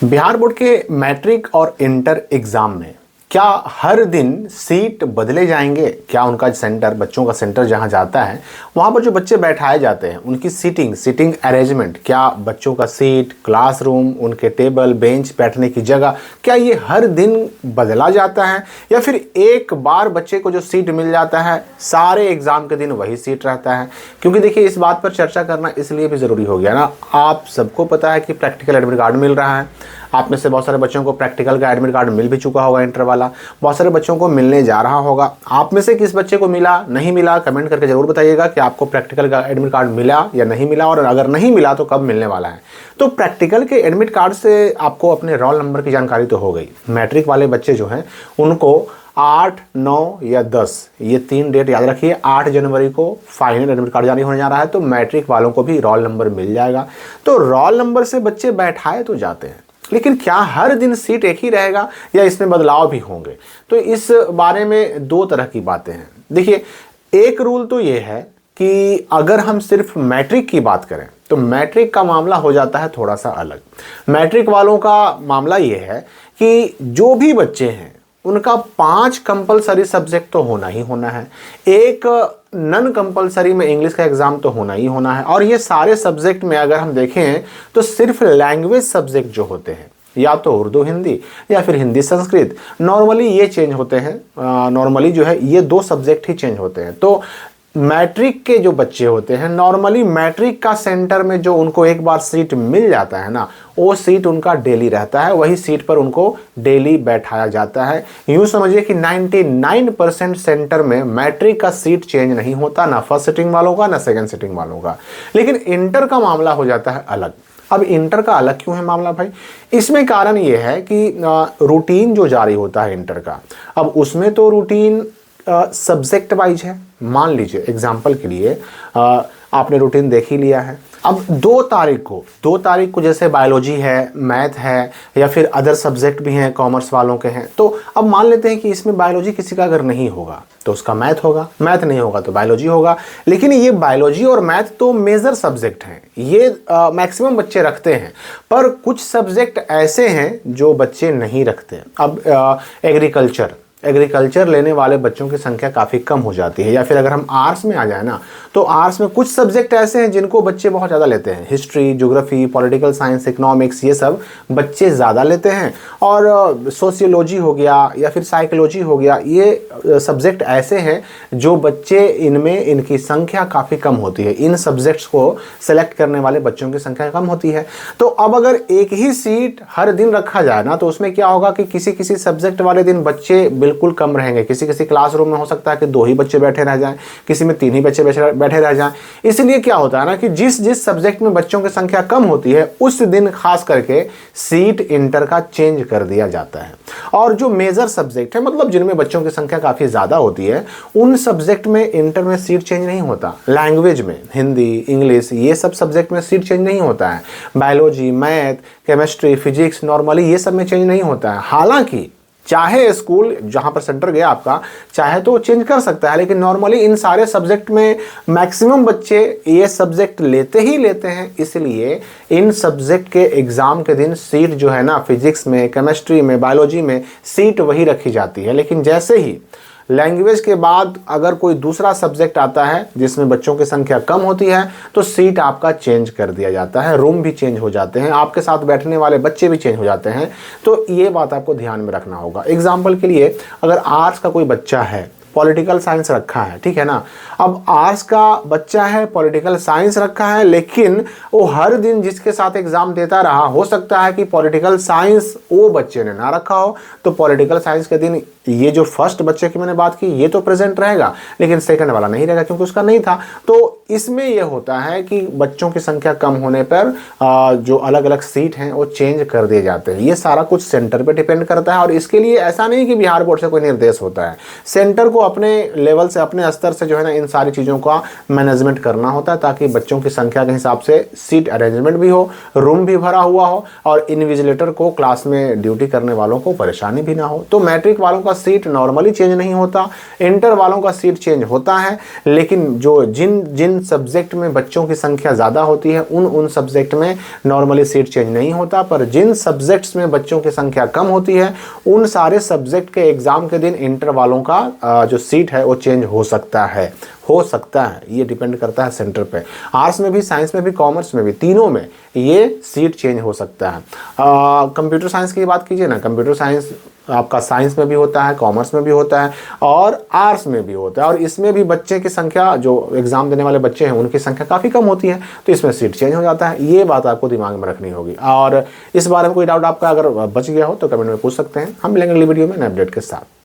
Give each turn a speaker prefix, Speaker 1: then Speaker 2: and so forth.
Speaker 1: Bihar board के matric और inter exam में क्या हर दिन सीट बदले जाएंगे? क्या उनका सेंटर, बच्चों का सेंटर जहां जाता है वहां पर जो बच्चे बैठाए जाते हैं उनकी सीटिंग अरेंजमेंट, क्या बच्चों का सीट, क्लासरूम, उनके टेबल, बेंच, बैठने की जगह, क्या ये हर दिन बदला जाता है या फिर एक बार बच्चे को जो सीट मिल जाता है सारे एग्जाम के दिन वही सीट रहता है? क्योंकि देखिए, इस बात पर चर्चा करना इसलिए भी ज़रूरी हो गया ना, आप सबको पता है कि प्रैक्टिकल एडमिट कार्ड मिल रहा है। आप में से बहुत सारे बच्चों को प्रैक्टिकल का एडमिट कार्ड मिल भी चुका होगा, इंटर वाला, बहुत सारे बच्चों को मिलने जा रहा होगा। आप में से किस बच्चे को मिला, नहीं मिला, कमेंट करके जरूर बताइएगा कि आपको प्रैक्टिकल का एडमिट कार्ड मिला या नहीं मिला, और अगर नहीं मिला तो कब मिलने वाला है। तो प्रैक्टिकल के एडमिट कार्ड से आपको अपने रोल नंबर की जानकारी तो हो गई। मैट्रिक वाले बच्चे जो हैं उनको 8, 9 या 10 ये 3 डेट याद रखिए। 8 जनवरी को फाइनल एडमिट कार्ड जारी होने जा रहा है, तो मैट्रिक वालों को भी रोल नंबर मिल जाएगा। तो रोल नंबर से बच्चे बैठाए तो जाते हैं, लेकिन क्या हर दिन सीट एक ही रहेगा या इसमें बदलाव भी होंगे? तो इस बारे में दो तरह की बातें हैं। देखिए, एक रूल तो ये है कि अगर हम सिर्फ मैट्रिक की बात करें तो मैट्रिक का मामला हो जाता है थोड़ा सा अलग। मैट्रिक वालों का मामला ये है कि जो भी बच्चे हैं उनका 5 कंपलसरी सब्जेक्ट तो होना ही होना है, एक नॉन कंपलसरी में इंग्लिश का एग्जाम तो होना ही होना है। और ये सारे सब्जेक्ट में अगर हम देखें तो सिर्फ लैंग्वेज सब्जेक्ट जो होते हैं, या तो उर्दू हिंदी या फिर हिंदी संस्कृत, नॉर्मली ये चेंज होते हैं। नॉर्मली जो है ये 2 सब्जेक्ट ही चेंज होते हैं। तो मैट्रिक के जो बच्चे होते हैं, नॉर्मली मैट्रिक का सेंटर में जो उनको एक बार सीट मिल जाता है ना, वो सीट उनका डेली रहता है, वही सीट पर उनको डेली बैठाया जाता है। यूँ समझिए कि 99% सेंटर में मैट्रिक का सीट चेंज नहीं होता, ना फर्स्ट सिटिंग वालों का ना सेकंड सिटिंग वालों का। लेकिन इंटर का मामला हो जाता है अलग। अब इंटर का अलग क्यों है मामला भाई? इसमें कारण ये है कि रूटीन जो जारी होता है इंटर का, अब उसमें तो रूटीन सब्जेक्ट वाइज है। मान लीजिए एग्जाम्पल के लिए आपने रूटीन देख ही लिया है। अब 2 तारीख को जैसे बायोलॉजी है, मैथ है या फिर अदर सब्जेक्ट भी हैं, कॉमर्स वालों के हैं, तो अब मान लेते हैं कि इसमें बायोलॉजी किसी का अगर नहीं होगा तो उसका मैथ होगा, मैथ नहीं होगा तो बायोलॉजी होगा। लेकिन ये बायोलॉजी और मैथ तो मेजर सब्जेक्ट हैं, ये मैक्सिमम बच्चे रखते हैं। पर कुछ सब्जेक्ट ऐसे हैं जो बच्चे नहीं रखते। अब एग्रीकल्चर लेने वाले बच्चों की संख्या काफ़ी कम हो जाती है। या फिर अगर हम आर्ट्स में आ जाए ना, तो आर्ट्स में कुछ सब्जेक्ट ऐसे हैं जिनको बच्चे बहुत ज़्यादा लेते हैं। History, geography, political science, economics, ये सब बच्चे ज़्यादा लेते हैं। और सोशियोलॉजी हो गया या फिर साइकोलॉजी हो गया, ये सब्जेक्ट ऐसे हैं जो बच्चे इनमें, इनकी संख्या काफ़ी कम होती है। इन सब्जेक्ट्स को सेलेक्ट करने वाले बच्चों की संख्या कम होती है। तो अब अगर एक ही सीट हर दिन रखा जाए ना, तो उसमें क्या होगा कि किसी किसी सब्जेक्ट वाले दिन बच्चे बिल्कुल कम रहेंगे। किसी किसी क्लासरूम में हो सकता है कि 2 ही बच्चे बैठे रह जाएं, किसी में 3 ही बच्चे बैठे रह जाएं। इसलिए क्या होता है ना कि जिस सब्जेक्ट में बच्चों की संख्या कम होती है उस दिन खास करके सीट इंटर का चेंज कर दिया जाता है। और जो मेजर सब्जेक्ट है, मतलब जिनमें बच्चों की संख्या काफी ज्यादा होती है, उन सब्जेक्ट में इंटर में सीट चेंज नहीं होता। लैंग्वेज में हिंदी, इंग्लिश, ये सब सब्जेक्ट में सीट चेंज नहीं होता है। Biology, math, chemistry, physics, normally ये सब में चेंज नहीं होता है। हालांकि चाहे स्कूल जहां पर सेंटर गया आपका चाहे तो चेंज कर सकता है, लेकिन नॉर्मली इन सारे सब्जेक्ट में मैक्सिमम बच्चे ये सब्जेक्ट लेते ही लेते हैं। इसलिए इन सब्जेक्ट के एग्जाम के दिन सीट जो है ना, फिजिक्स में, केमिस्ट्री में, बायोलॉजी में सीट वही रखी जाती है। लेकिन जैसे ही लैंग्वेज के बाद अगर कोई दूसरा सब्जेक्ट आता है जिसमें बच्चों की संख्या कम होती है, तो सीट आपका चेंज कर दिया जाता है, रूम भी चेंज हो जाते हैं, आपके साथ बैठने वाले बच्चे भी चेंज हो जाते हैं। तो ये बात आपको ध्यान में रखना होगा। एग्जाम्पल के लिए, अगर आर्ट्स का कोई बच्चा है, पॉलिटिकल साइंस रखा है, ठीक है ना, अब आर्ट्स का बच्चा है, पॉलिटिकल साइंस रखा है, लेकिन वो हर दिन जिसके साथ एग्जाम देता रहा, हो सकता है कि पॉलिटिकल साइंस वो बच्चे ने ना रखा हो, तो पॉलिटिकल साइंस के दिन ये जो फर्स्ट बच्चे की मैंने बात की ये तो प्रेजेंट रहेगा, लेकिन सेकंड वाला नहीं रहेगा क्योंकि उसका नहीं था। तो इसमें यह होता है कि बच्चों की संख्या कम होने पर जो अलग अलग सीट हैं वो चेंज कर दिए जाते हैं। ये सारा कुछ सेंटर पे डिपेंड करता है, और इसके लिए ऐसा नहीं कि बिहार बोर्ड से कोई निर्देश होता है। सेंटर को अपने लेवल से, अपने स्तर से जो है ना, इन सारी चीज़ों का मैनेजमेंट करना होता है, ताकि बच्चों की संख्या के हिसाब से सीट अरेंजमेंट भी हो, रूम भी भरा हुआ हो, और इन्विजिलेटर को, क्लास में ड्यूटी करने वालों को परेशानी भी ना हो। तो मैट्रिक वालों का का सीट नॉर्मली चेंज नहीं होता, इंटर वालों का सीट चेंज होता है, लेकिन जो जिन जिन सब्जेक्ट में बच्चों की संख्या ज़्यादा होती है उन सब्जेक्ट में नॉर्मली सीट चेंज नहीं होता, पर जिन सब्जेक्ट्स में बच्चों की संख्या कम होती है उन सारे सब्जेक्ट के एग्ज़ाम के दिन इंटर वालों का जो सीट है वो चेंज हो सकता है। ये डिपेंड करता है सेंटर पे। आर्ट्स में भी, साइंस में भी, कॉमर्स में भी, तीनों में ये सीट चेंज हो सकता है। कंप्यूटर साइंस की बात कीजिए ना, कंप्यूटर साइंस आपका साइंस में भी होता है, कॉमर्स में भी होता है और आर्ट्स में भी होता है, और इसमें भी बच्चे की संख्या, जो एग्ज़ाम देने वाले बच्चे हैं उनकी संख्या काफ़ी कम होती है, तो इसमें सीट चेंज हो जाता है। ये बात आपको दिमाग में रखनी होगी। और इस बारे में कोई डाउट आपका अगर बच गया हो तो कमेंट में पूछ सकते हैं, हम मिलेंगे अगली वीडियो में नए अपडेट के साथ।